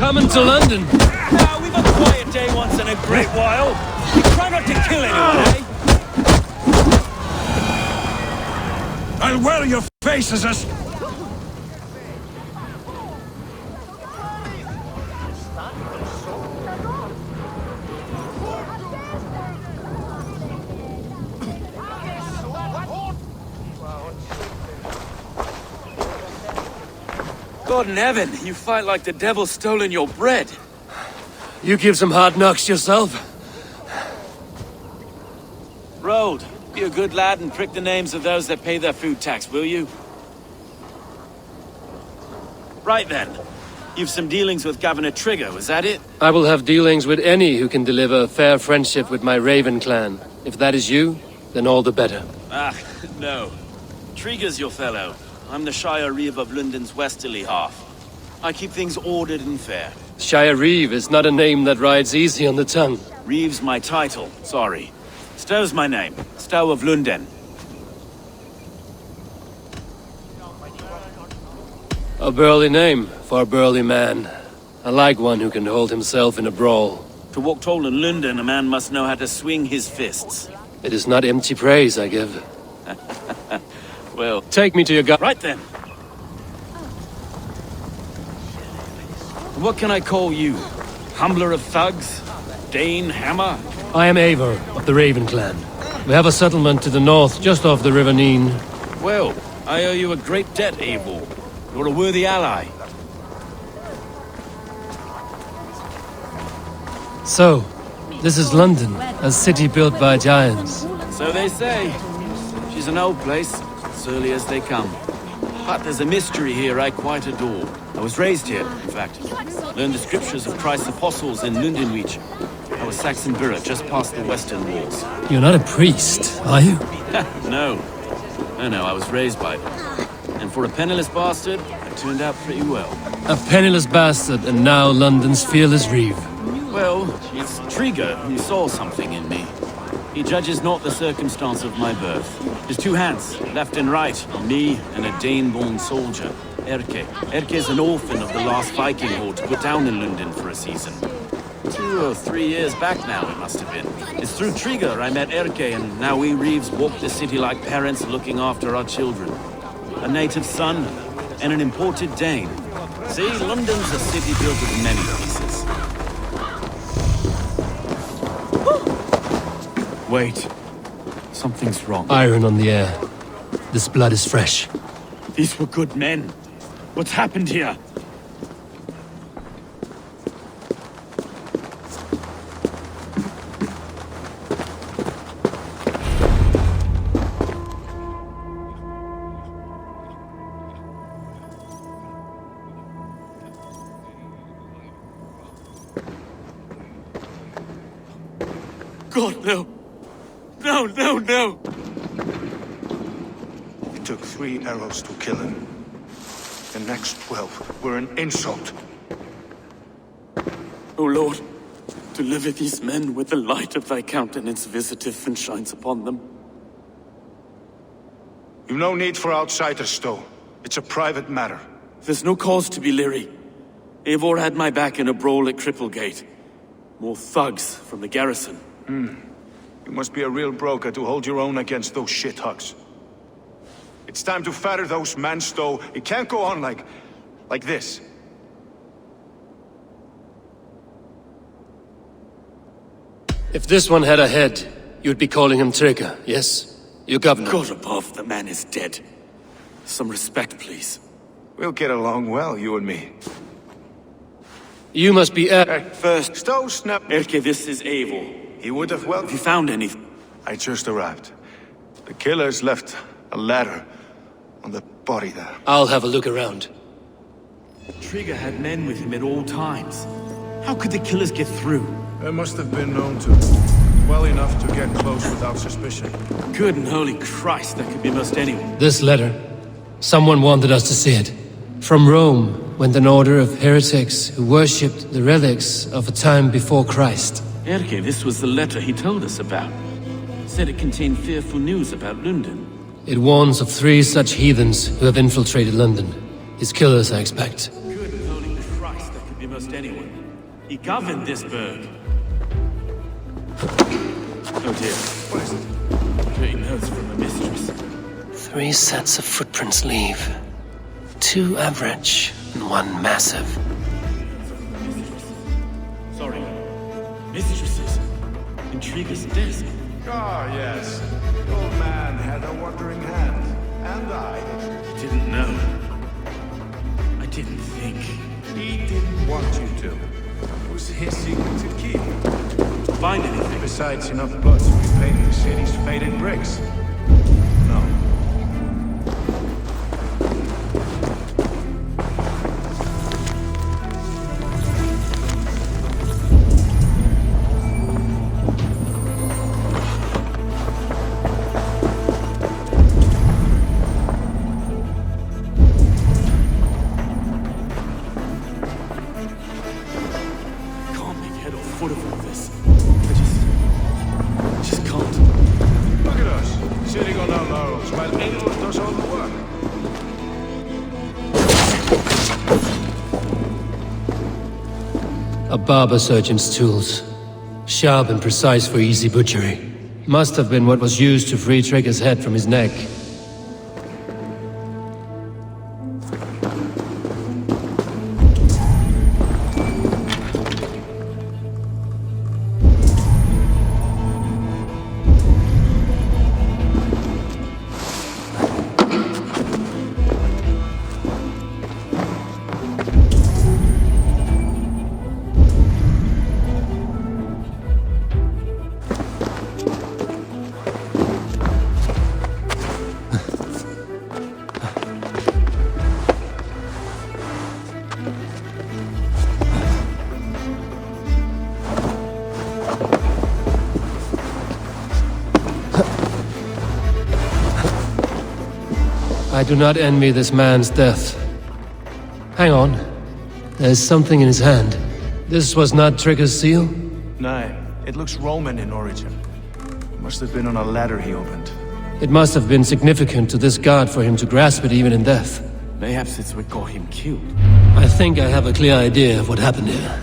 Coming to London. Now, we've a quiet day once in a great while. Try not to kill anyone, eh? I'll wear your faces as... God in heaven, you fight like the devil's stolen your bread. You give some hard knocks yourself. Road, be a good lad and prick the names of those that pay their food tax, will you? Right then. You've some dealings with Governor Trigger, was that it? I will have dealings with any who can deliver a fair friendship with my Raven clan. If that is you, then all the better. Ah, no. Trigger's your fellow. I'm the Shire Reeve of London's westerly half. I keep things ordered and fair. Shire Reeve is not a name that rides easy on the tongue. Reeve's my title, sorry. Stow's my name. Stow of London. A burly name for a burly man. I like one who can hold himself in a brawl. To walk tall in London, a man must know how to swing his fists. It is not empty praise I give. Well, take me to your Right then. What can I call you? Humbler of thugs? Dane Hammer? I am Eivor of the Raven clan. We have a settlement to the north, just off the River Neen. Well, I owe you a great debt, Eivor. You're a worthy ally. So, this is London, a city built by giants. So they say. She's an old place, surly as they come. But there's a mystery here I quite adore. I was raised here, in fact. Learned the scriptures of Christ's apostles in Lundenreach. I was Saxon Borough, just past the western walls. You're not a priest, are you? No. No, I was raised by them. And for a penniless bastard, it turned out pretty well. A penniless bastard, and now London's fearless Reeve. Well, it's Trigger who saw something in me. He judges not the circumstance of my birth. His two hands, left and right, on me and a Dane-born soldier, Erke. Erke's an orphan of the last Viking horde put down in London for a season. 2 or 3 years back now, it must have been. It's through Trigger I met Erke, and now we Reeves walk the city like parents looking after our children. A native son, and an imported Dane. See, London's a city built of many pieces. Wait. Something's wrong. Iron on the air. This blood is fresh. These were good men. What's happened here? God, no. No. It took 3 arrows to kill him. The next 12 were an insult. O Lord, deliver these men with the light of thy countenance visitive and shines upon them. You've no need for outsiders, Stow. It's a private matter. There's no cause to be leery. Eivor had my back in a brawl at Cripplegate. More thugs from the garrison. You must be a real broker to hold your own against those shithugs. It's time to fatter those men, Stow. It can't go on like this. If this one had a head, you'd be calling him Trigger, yes? Your governor. God above, the man is dead. Some respect, please. We'll get along well, you and me. You must be First, Stow, snap. Erke, this is Eivor. He would have Have you found anything? I just arrived. The killers left a ladder on the body there. I'll have a look around. Trigger had men with him at all times. How could the killers get through? They must have been known to. Well enough to get close without suspicion. Good and holy Christ, that could be most anyone. This letter. Someone wanted us to see it. From Rome went an order of heretics who worshipped the relics of a time before Christ. Erke, this was the letter he told us about. Said it contained fearful news about London. It warns of 3 such heathens who have infiltrated London. His killers, I expect. Good and holy Christ, that could be most anyone. He governed this burg. Oh dear. What is it? Getting notes from the mistress. 3 sets of footprints leave. 2 average and 1 massive. Sorry. Mistresses. Intriguer's desk. Ah, yes. The old man had a wandering hand. And I. Didn't know. I didn't think. He didn't want you to. It was his secret to keep. Find anything? Besides enough blood to repaint the city's faded bricks. No. Can't make head or foot of all this. I just can't. Look at us, sitting on our laurels while Aloy does all the work. A barber surgeon's tools. Sharp and precise for easy butchery. Must have been what was used to free Trigger's head from his neck. I do not envy this man's death. Hang on. There's something in his hand. This was not Trigger's seal? No, it looks Roman in origin. Must have been on a ladder he opened. It must have been significant to this god for him to grasp it even in death. Mayhaps it's what got him killed. I think I have a clear idea of what happened here.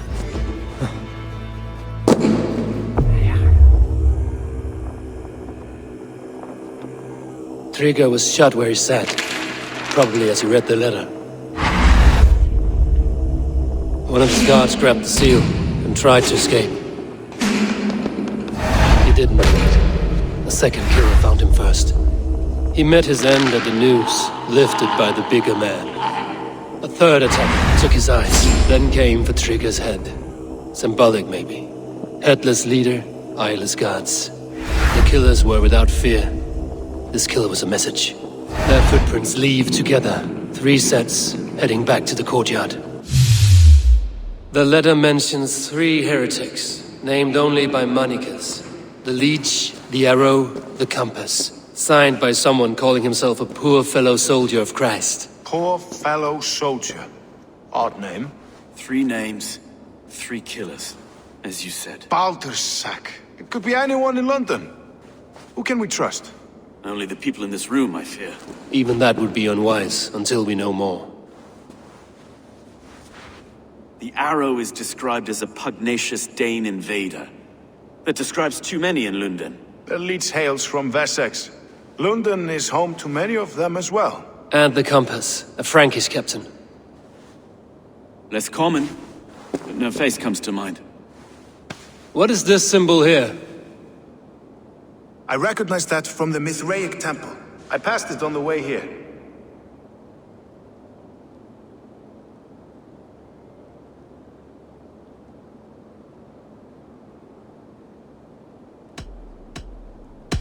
Trigger was shot where he sat, probably as he read the letter. One of his guards grabbed the seal and tried to escape. He didn't make it. A second killer found him first. He met his end at the noose, lifted by the bigger man. A third attack took his eyes, then came for Trigger's head. Symbolic, maybe. Headless leader, eyeless guards. The killers were without fear. This killer was a message. Their footprints leave together. 3 sets, heading back to the courtyard. The letter mentions 3 heretics, named only by monikers. The Leech, the Arrow, the Compass. Signed by someone calling himself a poor fellow soldier of Christ. Poor fellow soldier. Odd name. 3 names, 3 killers, as you said. Baldersack. It could be anyone in London. Who can we trust? Only the people in this room, I fear. Even that would be unwise, until we know more. The Arrow is described as a pugnacious Dane invader. That describes too many in London. The Leech hails from Wessex. London is home to many of them as well. And the Compass, a Frankish captain. Less common, but no face comes to mind. What is this symbol here? I recognize that from the Mithraic temple. I passed it on the way here.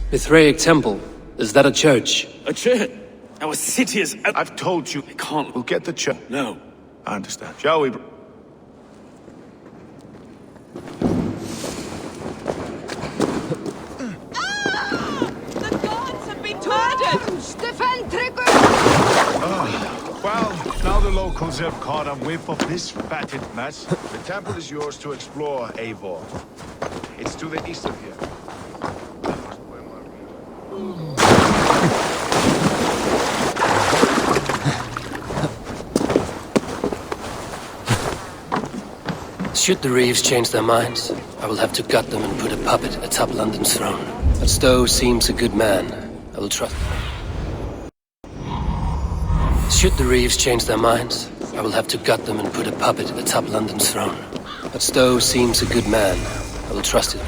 Mithraic Temple. Is that a church? A church? Our city is... I've told you. I can't... We'll get the church. No. I understand. Shall we? The gods have been murdered! Stefan Trigger! Well, now the locals have caught a whiff of this fatted mess. The temple is yours to explore, Eivor. It's to the east of here. Should the Reeves change their minds, I will have to gut them and put a puppet atop London's throne. But Stowe seems a good man. I will trust him. Should the Reeves change their minds, I will have to gut them and put a puppet atop London's throne. But Stowe seems a good man. I will trust him.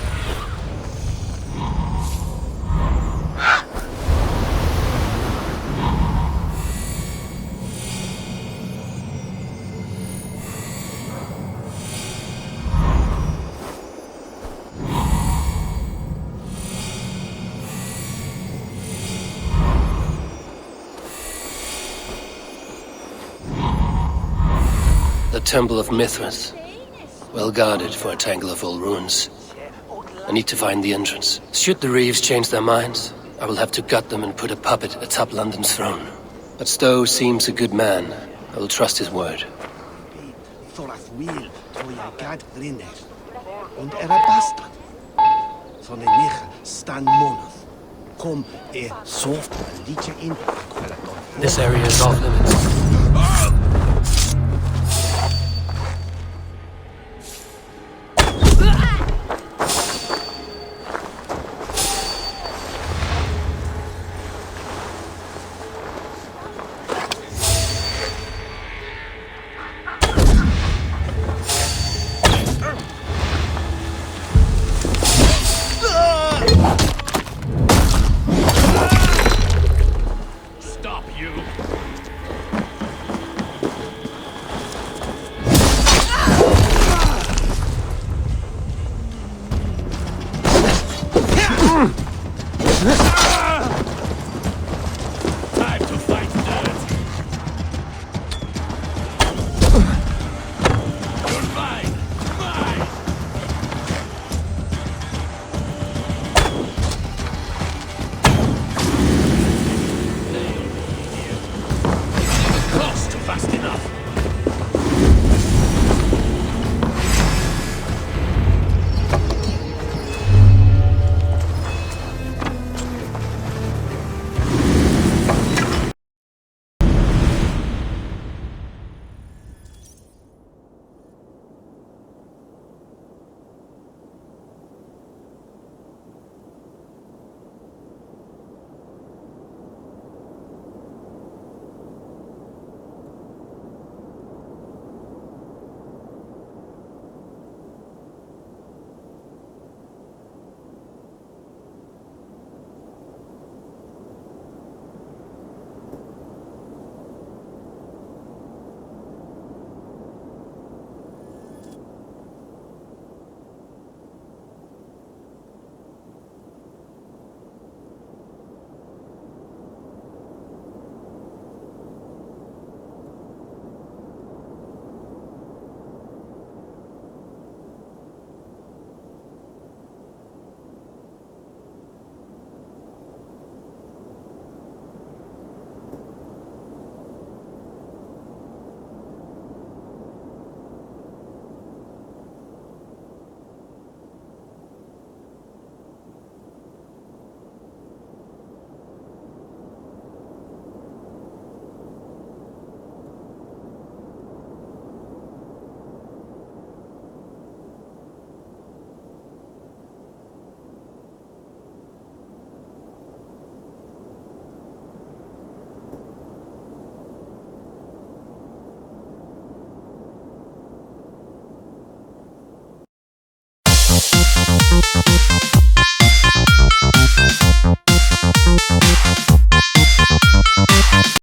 The Temple of Mithras. Well guarded for a tangle of old ruins. I need to find the entrance. Should the Reeves change their minds, I will have to gut them and put a puppet atop London's throne. But Stowe seems a good man. I will trust his word. This area is off limits.